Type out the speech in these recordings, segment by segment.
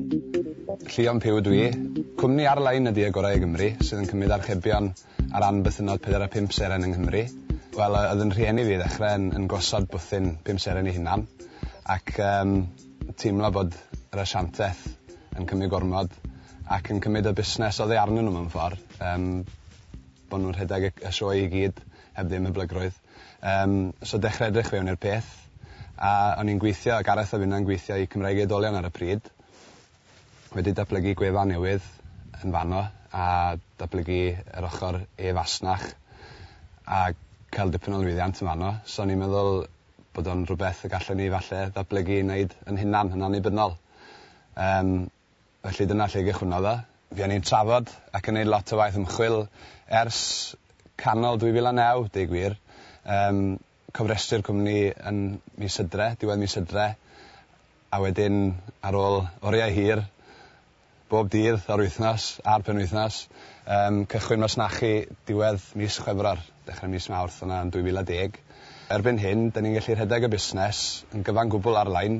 Llion piw dwi. Cwmni ar-lein ydi y Gorsedd y Gymru, sydd yn cymryd archebion ar ran bythynod 45 seren yng Nghymru. Wel, oedd yn rhieni fi ddechrau yn gosod bwthyn 5 seren ei hunan, ac teimlo bod yr asiantaeth yn cymryd gormod ac yn cymryd y busnes oedd ei arnyn nhw mewn ffordd, bod nhw'n rhedeg y sioe i gyd heb ddim y blygrwydd. So dechrau edrych fewn i'r peth, a o'n i'n gweithio, Gareth a finna'n gweithio i Cymraeg Edolion ar y pryd, wedi datblygu gwefan newydd yn fanno a datblygu yr ochr e-fasnach a cael dipyn o lwyddiant yn fanno. So o'n i'n meddwl bod o'n rhywbeth y gallwn ni falle datblygu i wneud yn hunan, yn annibynnol. Felly dyna lle gychwynnodd o. Fuon ni'n trafod ac yn gwneud lot o waith ymchwil ers canol 2009, deg gwir. Cofrestru'r cwmni yn mis Hydre, diwedd mis Hydre, a wedyn ar ôl oriau hir, bob dydd o'r wythnos a'r penwythnos, cychwyn masnachu diwedd mis Chwefror, dechrau mis Mawrth yna yn 2010. Erbyn hyn, da ni'n gallu rhedeg y busnes yn gyfan gwbl ar-lein,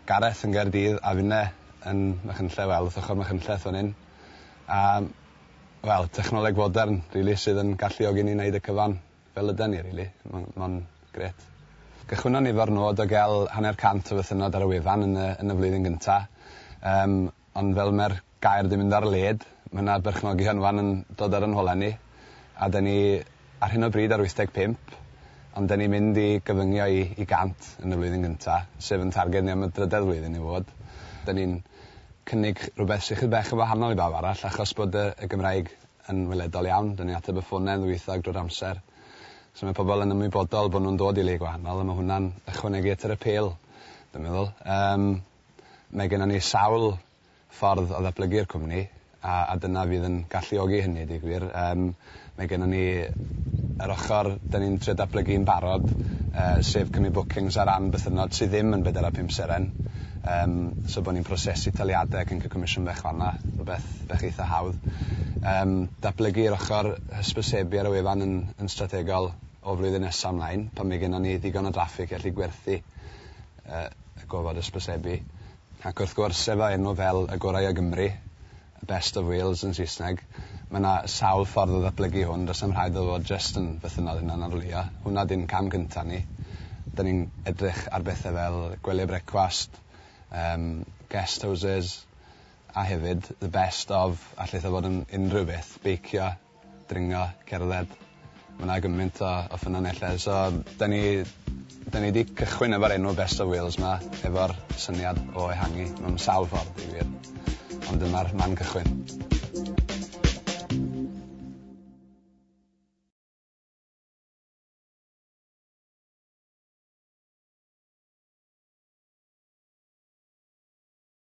Gareth yn Gaerdydd a finne yn Machynlleth, wel, wrth ochr Machynlleth fan hyn. Wel, technoleg fodern, really, sydd yn galluogi ni wneud y cyfan fel ydyn ni, really. Mae'n gret. Gychwynno nifer nod o gael 100 o fythynod ar y wefan yn y flwyddyn gyntaf. Ond fel mae'r gair di mynd ar led, mae yna berchnogion fan yn dod ar yn holenni. A da ni ar hyn o bryd ar 85, ond da ni'n mynd i gyfyngio i 100 yn y flwyddyn gyntaf, sef yn targed ni am y drydedd flwyddyn i fod. Da ni'n cynnig rhywbeth sy'n chydig bach yn wahanol i bawb arall, achos bod y Gymraeg yn weledol iawn. Da ni ateb y ffonau ddwyieithog drwy'r amser. So mae pobl yn ymwybodol bod nhw'n dod i le gwahanol, a mae hwnna'n ychwanegu at yr apêl, dwi'n meddwl. Mae gennym ni sawl ffordd o ddatblygu'r cwmni, a dyna fydd yn galluogi hynny, dig gwir. Mae gennym ni yr ochr, da ni'n trio datblygu'n barod, sef cymryd bookings ar ran bythynod sydd ddim yn 45 seren. So bod ni'n prosesu taliadau ac yn cael comisiwn bech fanna, rhywbeth bech eitha hawdd. Datblygu'r ochr hysbysebu ar y wefan yn strategol o flwyddyn nesaf ymlaen, pan mae gennym ni ddigon o draffig gallu gwerthu y gofod hysbysebu. Ac wrth gwrs, efo enw fel y Gorau y Gymru, Best of Wales yn Saesneg, mae yna sawl ffordd o ddatblygu hwn, does am rhaid o fod jyst yn bythynod yna'n arwylio. Hwna di'n cam gyntaf ni. Da ni'n edrych ar bethau fel gwely brecwast, guest houses, a hefyd the best of, allai dda fod yn unrhyw beth, beicio, dringo, cerdded. Mae yna gymaint o ffynonellau. So, da ni wedi cychwyn efo'r enw Best of Wales yma, efo'r syniad o ehangu mewn sawl ffordd, i wir. Ond dyma'r man cychwyn.